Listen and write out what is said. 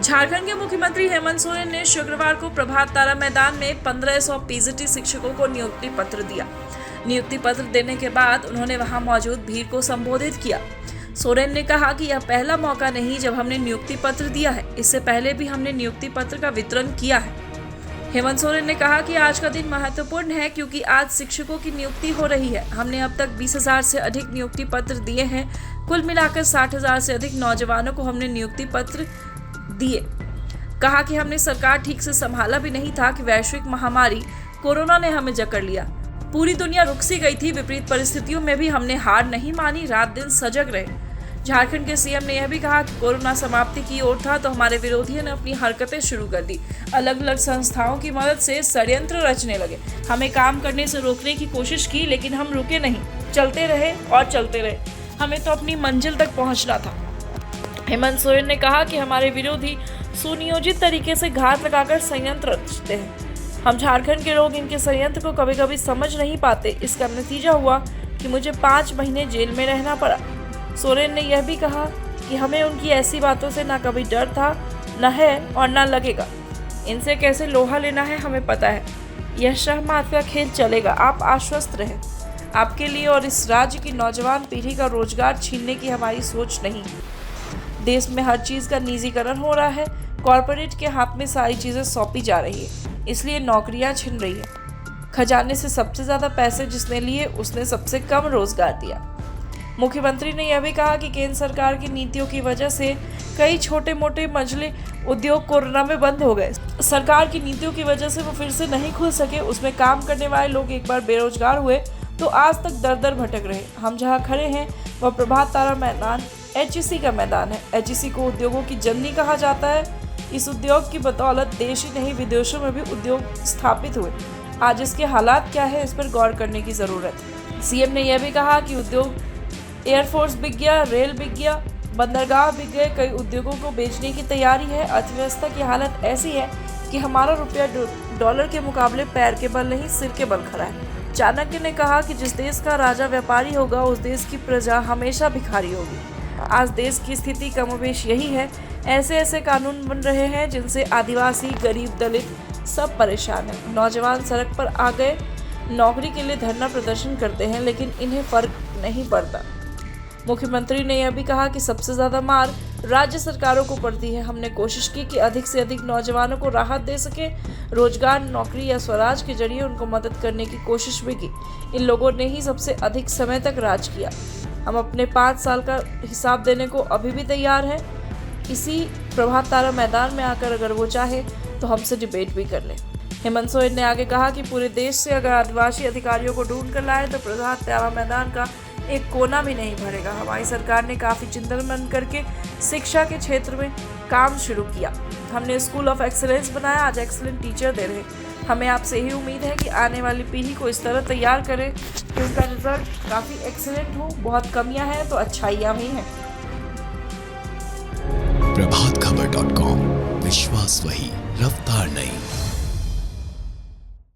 झारखंड के मुख्यमंत्री हेमंत सोरेन ने शुक्रवार को प्रभात तारा मैदान में 1500 पीजीटी शिक्षकों को नियुक्ति पत्र दिया। नियुक्ति पत्र देने के बाद उन्होंने वहां मौजूद भीड़ को संबोधित किया। सोरेन ने कहा कि यह पहला मौका नहीं जब हमने नियुक्ति पत्र दिया है, इससे पहले भी हमने नियुक्ति पत्र का वितरण किया है। हेमंत सोरेन ने कहा कि आज का दिन महत्वपूर्ण है क्योंकि आज शिक्षकों की नियुक्ति हो रही है। हमने अब तक 20,000 से अधिक नियुक्ति पत्र दिए हैं। कुल मिलाकर 60,000 से अधिक नौजवानों को हमने नियुक्ति पत्र दिए। कहा कि हमने सरकार ठीक से संभाला भी नहीं था कि वैश्विक महामारी कोरोना ने हमें जकड़ लिया। पूरी दुनिया रुक सी गई थी। विपरीत परिस्थितियों में भी हमने हार नहीं मानी, रात दिन सजग रहे। झारखंड के सीएम ने यह भी कहा कि कोरोना समाप्ति की ओर था तो हमारे विरोधियों ने अपनी हरकतें शुरू कर दी। अलग अलग संस्थाओं की मदद से षड्यंत्र रचने लगे। हमें काम करने से रोकने की कोशिश की, लेकिन हम रुके नहीं, चलते रहे और चलते रहे। हमें तो अपनी मंजिल तक पहुंचना था। हेमंत सोरेन ने कहा कि हमारे विरोधी सुनियोजित तरीके से घात लगाकर षड्यंत्र रचते हैं। हम झारखंड के लोग इनके षड्यंत्र को कभी कभी समझ नहीं पाते। इसका नतीजा हुआ कि मुझे 5 महीने जेल में रहना पड़ा। सोरेन ने यह भी कहा कि हमें उनकी ऐसी बातों से ना कभी डर था, न है और न लगेगा। इनसे कैसे लोहा लेना है हमें पता है। यह शह-मात का खेल चलेगा, आप आश्वस्त रहें। आपके लिए और इस राज्य की नौजवान पीढ़ी का रोजगार छीनने की हमारी सोच नहीं। देश में हर चीज़ का निजीकरण हो रहा है। कॉरपोरेट के हाथ में सारी चीज़ें सौंपी जा रही है, इसलिए नौकरियां छिन रही है। खजाने से सबसे ज़्यादा पैसे जिसने लिए उसने सबसे कम रोजगार दिया। मुख्यमंत्री ने यह भी कहा कि केंद्र सरकार की नीतियों की वजह से कई छोटे मोटे मंझले उद्योग कोरोना में बंद हो गए। सरकार की नीतियों की वजह से वो फिर से नहीं खुल सके। उसमें काम करने वाले लोग एक बार बेरोजगार हुए तो आज तक दर दर भटक रहे। हम जहाँ खड़े हैं वह प्रभात तारा मैदान HEC का मैदान है। HEC को उद्योगों की जननी कहा जाता है। इस उद्योग की बदौलत देश ही नहीं विदेशों में भी उद्योग स्थापित हुए। आज इसके हालात क्या है, इस पर गौर करने की जरूरत है। सीएम ने यह भी कहा कि उद्योग एयरफोर्स बिक गया, रेल बिक गया, बंदरगाह बिक गए, कई उद्योगों को बेचने की तैयारी है। अर्थव्यवस्था की हालत ऐसी है कि हमारा रुपया डॉलर के मुकाबले पैर के बल नहीं सिर के बल खड़ा है। चाणक्य ने कहा कि जिस देश का राजा व्यापारी होगा उस देश की प्रजा हमेशा भिखारी होगी। आज देश की स्थिति कमोबेश यही है। ऐसे ऐसे कानून बन रहे हैं जिनसे आदिवासी, गरीब, दलित सब परेशान हैं। नौजवान सड़क पर आ गए, नौकरी के लिए धरना प्रदर्शन करते हैं, लेकिन इन्हें फर्क नहीं पड़ता। मुख्यमंत्री ने यह भी कहा कि सबसे ज़्यादा मार राज्य सरकारों को पड़ती है। हमने कोशिश की कि अधिक से अधिक नौजवानों को राहत दे सके। रोजगार, नौकरी या स्वराज के जरिए उनको मदद करने की कोशिश भी की। इन लोगों ने ही सबसे अधिक समय तक राज किया। हम अपने 5 साल का हिसाब देने को अभी भी तैयार हैं। इसी प्रभात तारा मैदान में आकर अगर वो चाहे तो हमसे डिबेट भी कर ले। हेमंत सोरेन ने आगे कहा कि पूरे देश से अगर आदिवासी अधिकारियों को ढूंढ कर लाए तो प्रभात तारा मैदान का एक कोना भी नहीं भरेगा। हमारी सरकार ने काफ़ी चिंतन करके शिक्षा के क्षेत्र में काम शुरू किया। हमने स्कूल ऑफ एक्सीलेंस बनाया, आज एक्सीलेंट टीचर दे रहे। हमें आपसे यही उम्मीद है कि आने वाली पीढ़ी को इस तरह तैयार करें कि उनका रिजल्ट काफ़ी एक्सीलेंट हो। बहुत कमियां हैं तो अच्छाइयां भी हैं। प्रभातखबर.com, विश्वास वही, रफ्तार नहीं।